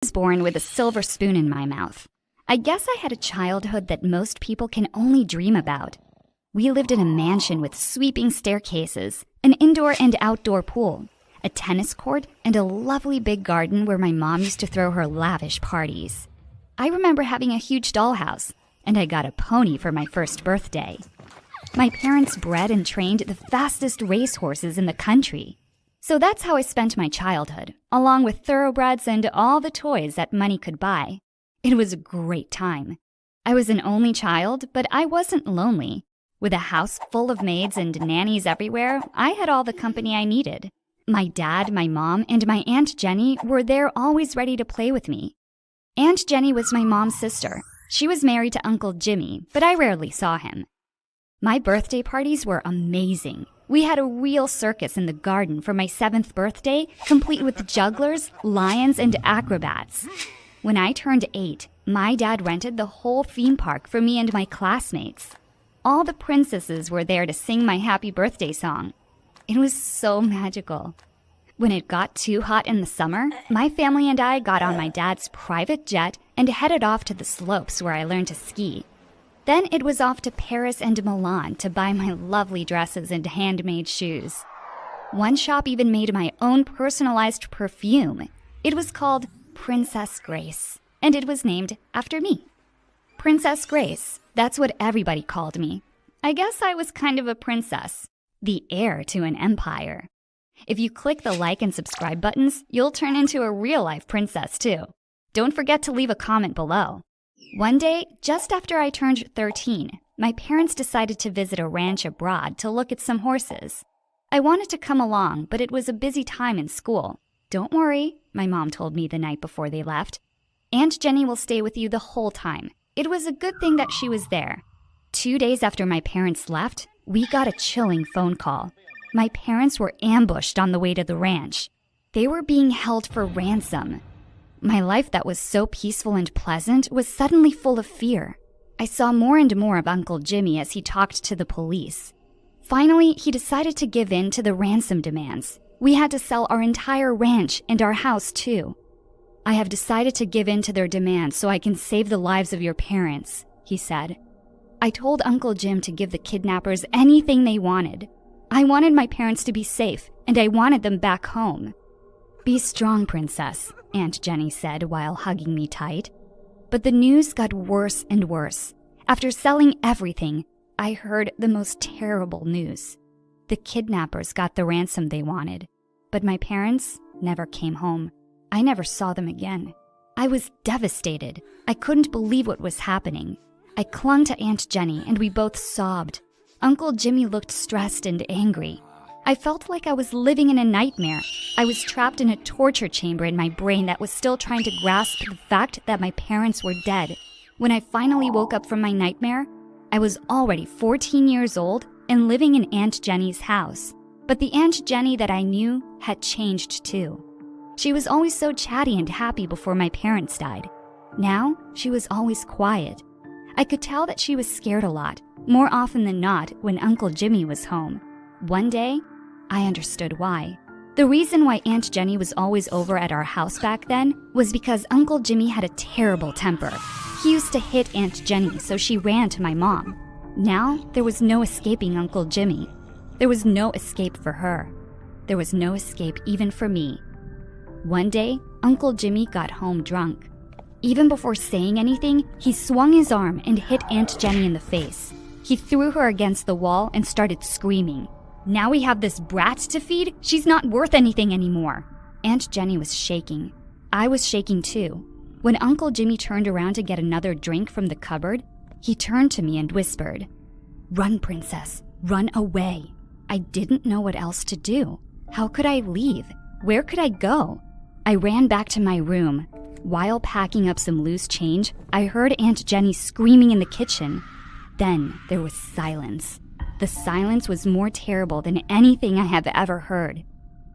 was born with a silver spoon in my mouth. I guess I had a childhood that most people can only dream about. We lived in a mansion with sweeping staircases, an indoor and outdoor pool, a tennis court, and a lovely big garden where my mom used to throw her lavish parties. I remember having a huge dollhouse, and I got a pony for my first birthday. My parents bred and trained the fastest racehorses in the country. So that's how I spent my childhood, along with thoroughbreds and all the toys that money could buy. It was a great time. I was an only child, but I wasn't lonely. With a house full of maids and nannies everywhere, I had all the company I needed. My dad, my mom, and my Aunt Jenny were there always ready to play with me. Aunt Jenny was my mom's sister. She was married to Uncle Jimmy, but I rarely saw him. My birthday parties were amazing. We had a real circus in the garden for my 7th birthday, complete with jugglers, lions, and acrobats. When I turned 8, my dad rented the whole theme park for me and my classmates. All the princesses were there to sing my happy birthday song. It was so magical. When it got too hot in the summer, my family and I got on my dad's private jet and headed off to the slopes where I learned to ski. Then it was off to Paris and Milan to buy my lovely dresses and handmade shoes. One shop even made my own personalized perfume. It was called Princess Grace, and it was named after me. Princess Grace, that's what everybody called me. I guess I was kind of a princess, the heir to an empire. If you click the like and subscribe buttons, you'll turn into a real-life princess too. Don't forget to leave a comment below. One day, just after I turned 13, my parents decided to visit a ranch abroad to look at some horses. I wanted to come along, but it was a busy time in school. Don't worry, my mom told me the night before they left. Aunt Jenny will stay with you the whole time. It was a good thing that she was there. 2 days after my parents left, we got a chilling phone call. My parents were ambushed on the way to the ranch. They were being held for ransom. My life that was so peaceful and pleasant was suddenly full of fear. I saw more and more of Uncle Jimmy as he talked to the police. Finally, he decided to give in to the ransom demands. We had to sell our entire ranch and our house too. I have decided to give in to their demands so I can save the lives of your parents, he said. I told Uncle Jim to give the kidnappers anything they wanted. I wanted my parents to be safe, and I wanted them back home. Be strong, princess, Aunt Jenny said while hugging me tight. But the news got worse and worse. After selling everything, I heard the most terrible news. The kidnappers got the ransom they wanted, but my parents never came home. I never saw them again. I was devastated. I couldn't believe what was happening. I clung to Aunt Jenny and we both sobbed. Uncle Jimmy looked stressed and angry. I felt like I was living in a nightmare. I was trapped in a torture chamber in my brain that was still trying to grasp the fact that my parents were dead. When I finally woke up from my nightmare, I was already 14 years old and living in Aunt Jenny's house. But the Aunt Jenny that I knew had changed too. She was always so chatty and happy before my parents died. Now, she was always quiet. I could tell that she was scared a lot, more often than not when Uncle Jimmy was home. One day, I understood why. The reason why Aunt Jenny was always over at our house back then was because Uncle Jimmy had a terrible temper. He used to hit Aunt Jenny, so she ran to my mom. Now, there was no escaping Uncle Jimmy. There was no escape for her. There was no escape even for me. One day, Uncle Jimmy got home drunk. Even before saying anything, he swung his arm and hit Aunt Jenny in the face. He threw her against the wall and started screaming. Now we have this brat to feed? She's not worth anything anymore. Aunt Jenny was shaking. I was shaking too. When Uncle Jimmy turned around to get another drink from the cupboard, he turned to me and whispered, "Run, princess, run away." I didn't know what else to do. How could I leave? Where could I go? I ran back to my room. While packing up some loose change, I heard Aunt Jenny screaming in the kitchen. Then there was silence. The silence was more terrible than anything I have ever heard.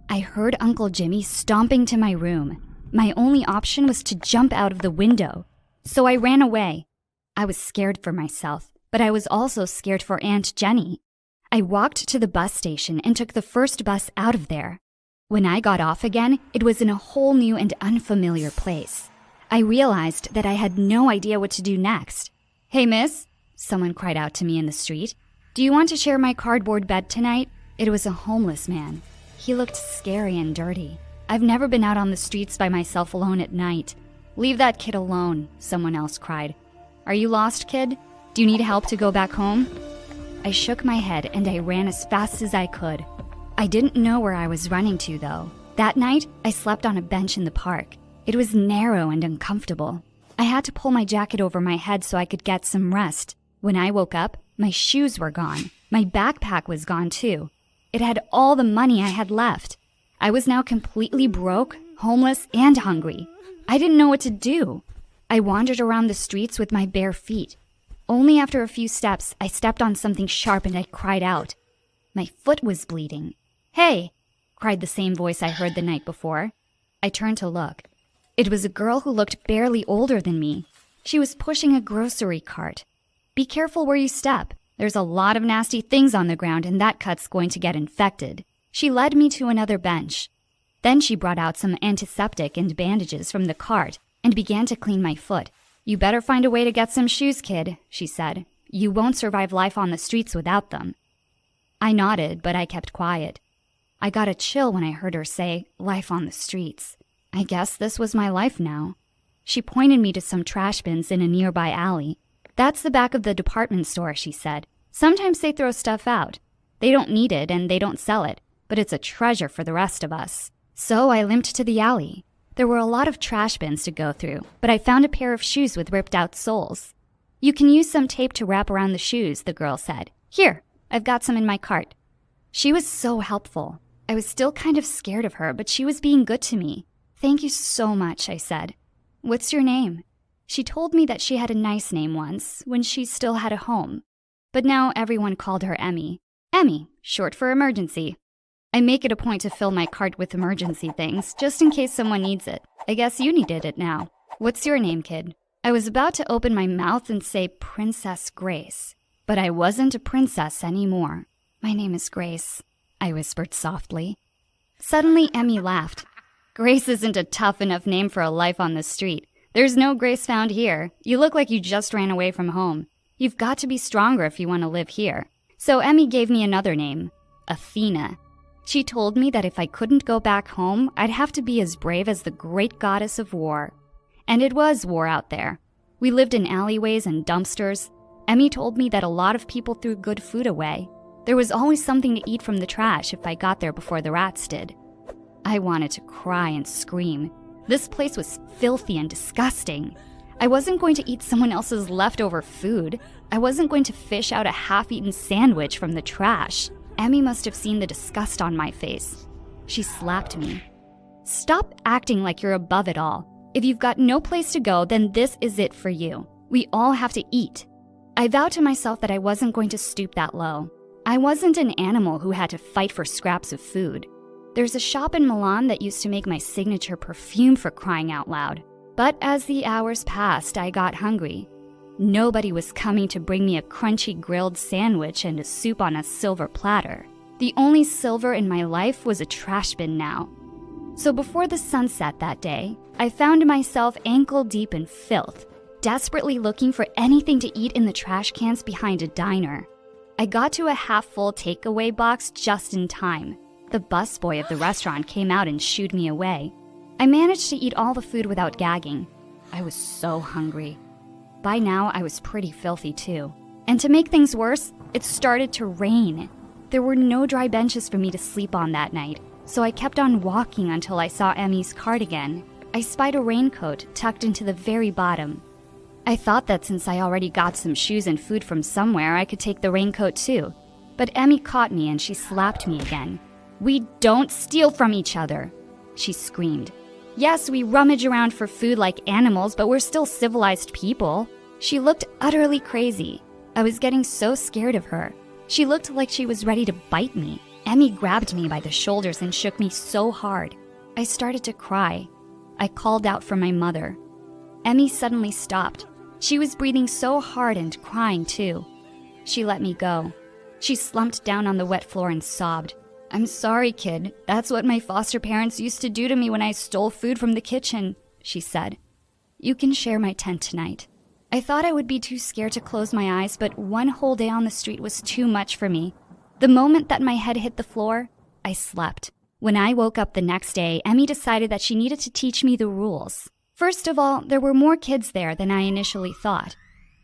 I heard Uncle Jimmy stomping to my room. My only option was to jump out of the window. So I ran away. I was scared for myself, but I was also scared for Aunt Jenny. I walked to the bus station and took the first bus out of there. When I got off again, it was in a whole new and unfamiliar place. I realized that I had no idea what to do next. "Hey, miss," someone cried out to me in the street. "Do you want to share my cardboard bed tonight?" It was a homeless man. He looked scary and dirty. "I've never been out on the streets by myself alone at night." "Leave that kid alone," someone else cried. "Are you lost, kid? Do you need help to go back home?" I shook my head and I ran as fast as I could. I didn't know where I was running to, though. That night, I slept on a bench in the park. It was narrow and uncomfortable. I had to pull my jacket over my head so I could get some rest. When I woke up, my shoes were gone. My backpack was gone, too. It had all the money I had left. I was now completely broke, homeless, and hungry. I didn't know what to do. I wandered around the streets with my bare feet. Only after a few steps, I stepped on something sharp and I cried out. My foot was bleeding. "Hey!" cried the same voice I heard the night before. I turned to look. It was a girl who looked barely older than me. She was pushing a grocery cart. "Be careful where you step. There's a lot of nasty things on the ground and that cut's going to get infected." She led me to another bench. Then she brought out some antiseptic and bandages from the cart and began to clean my foot. "You better find a way to get some shoes, kid," she said. "You won't survive life on the streets without them." I nodded, but I kept quiet. I got a chill when I heard her say, "life on the streets." I guess this was my life now. She pointed me to some trash bins in a nearby alley. "That's the back of the department store," she said. "Sometimes they throw stuff out. They don't need it and they don't sell it, but it's a treasure for the rest of us." So I limped to the alley. There were a lot of trash bins to go through, but I found a pair of shoes with ripped out soles. "You can use some tape to wrap around the shoes," the girl said. "Here, I've got some in my cart." She was so helpful. I was still kind of scared of her, but she was being good to me. "Thank you so much," I said. "What's your name?" She told me that she had a nice name once, when she still had a home. But now everyone called her Emmy. Emmy, short for emergency. I make it a point to fill my cart with emergency things, just in case someone needs it. I guess you needed it now. "What's your name, kid?" I was about to open my mouth and say Princess Grace, but I wasn't a princess anymore. "My name is Grace," I whispered softly. Suddenly, Emmy laughed. "Grace isn't a tough enough name for a life on the street. There's no grace found here. You look like you just ran away from home. You've got to be stronger if you want to live here." So Emmy gave me another name, Athena. She told me that if I couldn't go back home, I'd have to be as brave as the great goddess of war. And it was war out there. We lived in alleyways and dumpsters. Emmy told me that a lot of people threw good food away. There was always something to eat from the trash if I got there before the rats did. I wanted to cry and scream. This place was filthy and disgusting. I wasn't going to eat someone else's leftover food. I wasn't going to fish out a half-eaten sandwich from the trash. Emmy must have seen the disgust on my face. She slapped me. "Stop acting like you're above it all. If you've got no place to go, then this is it for you. We all have to eat." I vowed to myself that I wasn't going to stoop that low. I wasn't an animal who had to fight for scraps of food. There's a shop in Milan that used to make my signature perfume, for crying out loud. But as the hours passed, I got hungry. Nobody was coming to bring me a crunchy grilled sandwich and a soup on a silver platter. The only silver in my life was a trash bin now. So before the sun set that day, I found myself ankle-deep in filth, desperately looking for anything to eat in the trash cans behind a diner. I got to a half-full takeaway box just in time. The busboy of the restaurant came out and shooed me away. I managed to eat all the food without gagging. I was so hungry. By now, I was pretty filthy too. And to make things worse, it started to rain. There were no dry benches for me to sleep on that night, so I kept on walking until I saw Emmy's cart again. I spied a raincoat tucked into the very bottom. I thought that since I already got some shoes and food from somewhere, I could take the raincoat too. But Emmy caught me and she slapped me again. "We don't steal from each other," she screamed. "Yes, we rummage around for food like animals, but we're still civilized people." She looked utterly crazy. I was getting so scared of her. She looked like she was ready to bite me. Emmy grabbed me by the shoulders and shook me so hard. I started to cry. I called out for my mother. Emmy suddenly stopped. She was breathing so hard and crying too. She let me go. She slumped down on the wet floor and sobbed. "I'm sorry, kid. That's what my foster parents used to do to me when I stole food from the kitchen," she said. You can share my tent tonight." I thought I would be too scared to close my eyes, but one whole day on the street was too much for me. The moment that my head hit the floor, I slept. When I woke up the next day, Emmy decided that she needed to teach me the rules. First of all, there were more kids there than I initially thought.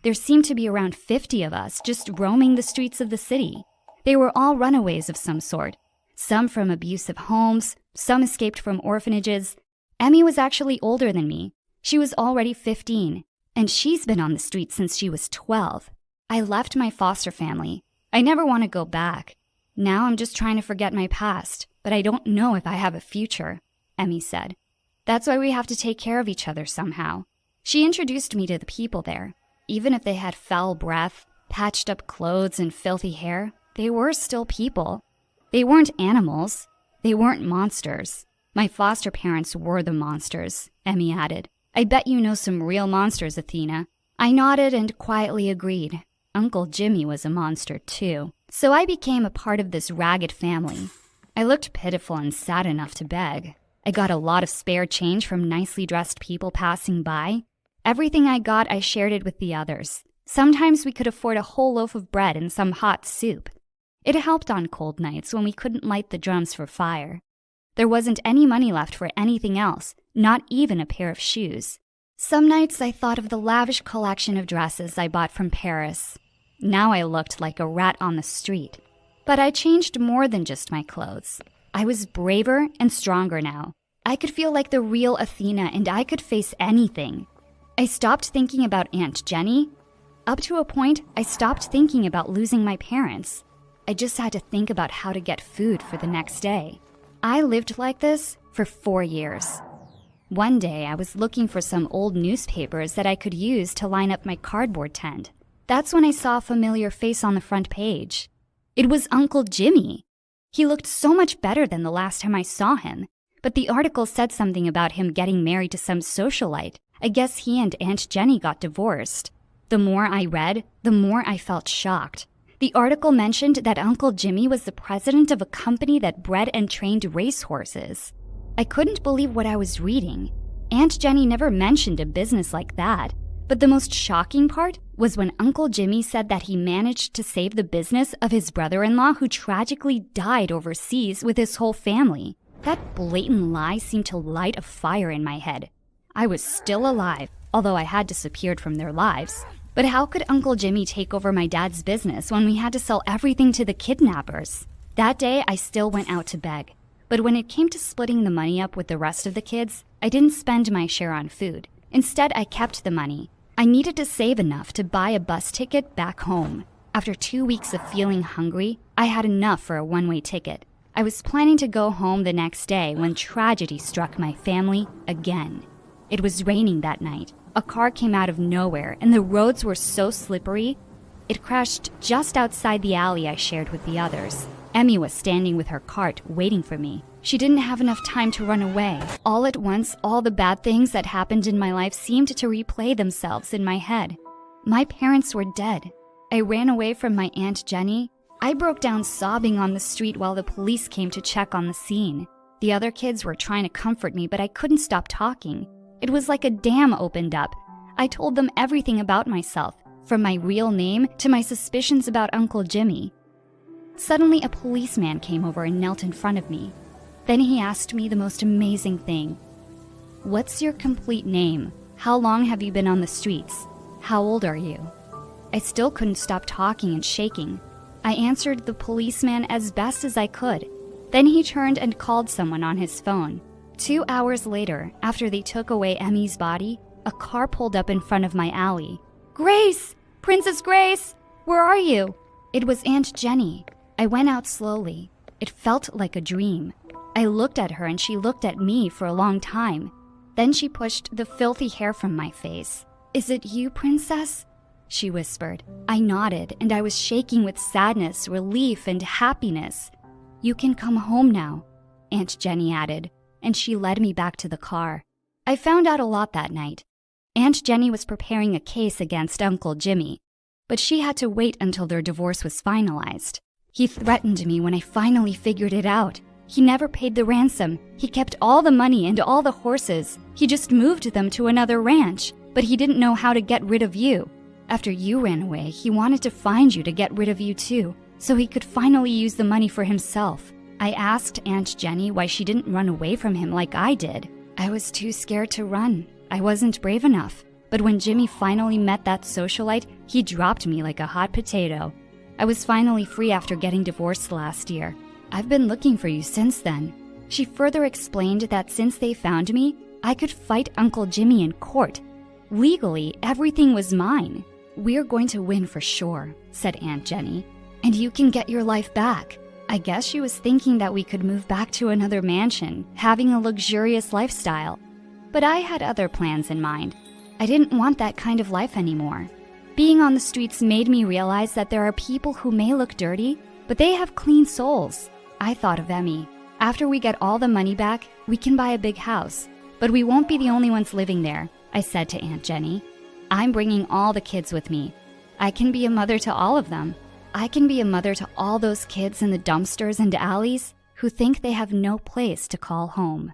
There seemed to be around 50 of us just roaming the streets of the city. They were all runaways of some sort. Some from abusive homes, some escaped from orphanages. Emmy was actually older than me. She was already 15. And she's been on the street since she was 12. I left my foster family. I never want to go back. Now I'm just trying to forget my past, but I don't know if I have a future, Emmy said. That's why we have to take care of each other somehow. She introduced me to the people there. Even if they had foul breath, patched up clothes, and filthy hair, they were still people. They weren't animals. They weren't monsters. My foster parents were the monsters, Emmy added. I bet you know some real monsters, Athena. I nodded and quietly agreed. Uncle Jimmy was a monster too. So I became a part of this ragged family. I looked pitiful and sad enough to beg. I got a lot of spare change from nicely dressed people passing by. Everything I got, I shared it with the others. Sometimes we could afford a whole loaf of bread and some hot soup. It helped on cold nights when we couldn't light the drums for fire. There wasn't any money left for anything else, not even a pair of shoes. Some nights I thought of the lavish collection of dresses I bought from Paris. Now I looked like a rat on the street. But I changed more than just my clothes. I was braver and stronger now. I could feel like the real Athena and I could face anything. I stopped thinking about Aunt Jenny. Up to a point, I stopped thinking about losing my parents. I just had to think about how to get food for the next day. I lived like this for 4 years. One day, I was looking for some old newspapers that I could use to line up my cardboard tent. That's when I saw a familiar face on the front page. It was Uncle Jimmy. He looked so much better than the last time I saw him, but the article said something about him getting married to some socialite. I guess he and Aunt Jenny got divorced. The more I read, the more I felt shocked. The article mentioned that Uncle Jimmy was the president of a company that bred and trained racehorses. I couldn't believe what I was reading. Aunt Jenny never mentioned a business like that. But the most shocking part was when Uncle Jimmy said that he managed to save the business of his brother-in-law who tragically died overseas with his whole family. That blatant lie seemed to light a fire in my head. I was still alive, although I had disappeared from their lives. But how could Uncle Jimmy take over my dad's business when we had to sell everything to the kidnappers? That day, I still went out to beg. But when it came to splitting the money up with the rest of the kids, I didn't spend my share on food. Instead, I kept the money. I needed to save enough to buy a bus ticket back home. After 2 weeks of feeling hungry, I had enough for a one-way ticket. I was planning to go home the next day when tragedy struck my family again. It was raining that night. A car came out of nowhere, and the roads were so slippery. It crashed just outside the alley I shared with the others. Emmy was standing with her cart, waiting for me. She didn't have enough time to run away. All at once, all the bad things that happened in my life seemed to replay themselves in my head. My parents were dead. I ran away from my Aunt Jenny. I broke down sobbing on the street while the police came to check on the scene. The other kids were trying to comfort me, but I couldn't stop talking. It was like a dam opened up. I told them everything about myself, from my real name to my suspicions about Uncle Jimmy. Suddenly, a policeman came over and knelt in front of me. Then he asked me the most amazing thing. "What's your complete name? How long have you been on the streets? How old are you?" I still couldn't stop talking and shaking. I answered the policeman as best as I could. Then he turned and called someone on his phone. 2 hours later, after they took away Emmy's body, a car pulled up in front of my alley. "Grace! Princess Grace! Where are you?" It was Aunt Jenny. I went out slowly. It felt like a dream. I looked at her and she looked at me for a long time. Then she pushed the filthy hair from my face. "Is it you, Princess?" she whispered. I nodded and I was shaking with sadness, relief, and happiness. "You can come home now," Aunt Jenny added, and she led me back to the car. I found out a lot that night. Aunt Jenny was preparing a case against Uncle Jimmy, but she had to wait until their divorce was finalized. He threatened me when I finally figured it out. He never paid the ransom. He kept all the money and all the horses. He just moved them to another ranch, but he didn't know how to get rid of you. After you ran away, he wanted to find you to get rid of you too, so he could finally use the money for himself. I asked Aunt Jenny why she didn't run away from him like I did. I was too scared to run. I wasn't brave enough. But when Jimmy finally met that socialite, he dropped me like a hot potato. I was finally free after getting divorced last year. I've been looking for you since then. She further explained that since they found me, I could fight Uncle Jimmy in court. Legally, everything was mine. We're going to win for sure, said Aunt Jenny. And you can get your life back. I guess she was thinking that we could move back to another mansion, having a luxurious lifestyle. But I had other plans in mind. I didn't want that kind of life anymore. Being on the streets made me realize that there are people who may look dirty, but they have clean souls. I thought of Emmy. After we get all the money back, we can buy a big house. But we won't be the only ones living there, I said to Aunt Jenny. I'm bringing all the kids with me. I can be a mother to all of them. I can be a mother to all those kids in the dumpsters and alleys who think they have no place to call home.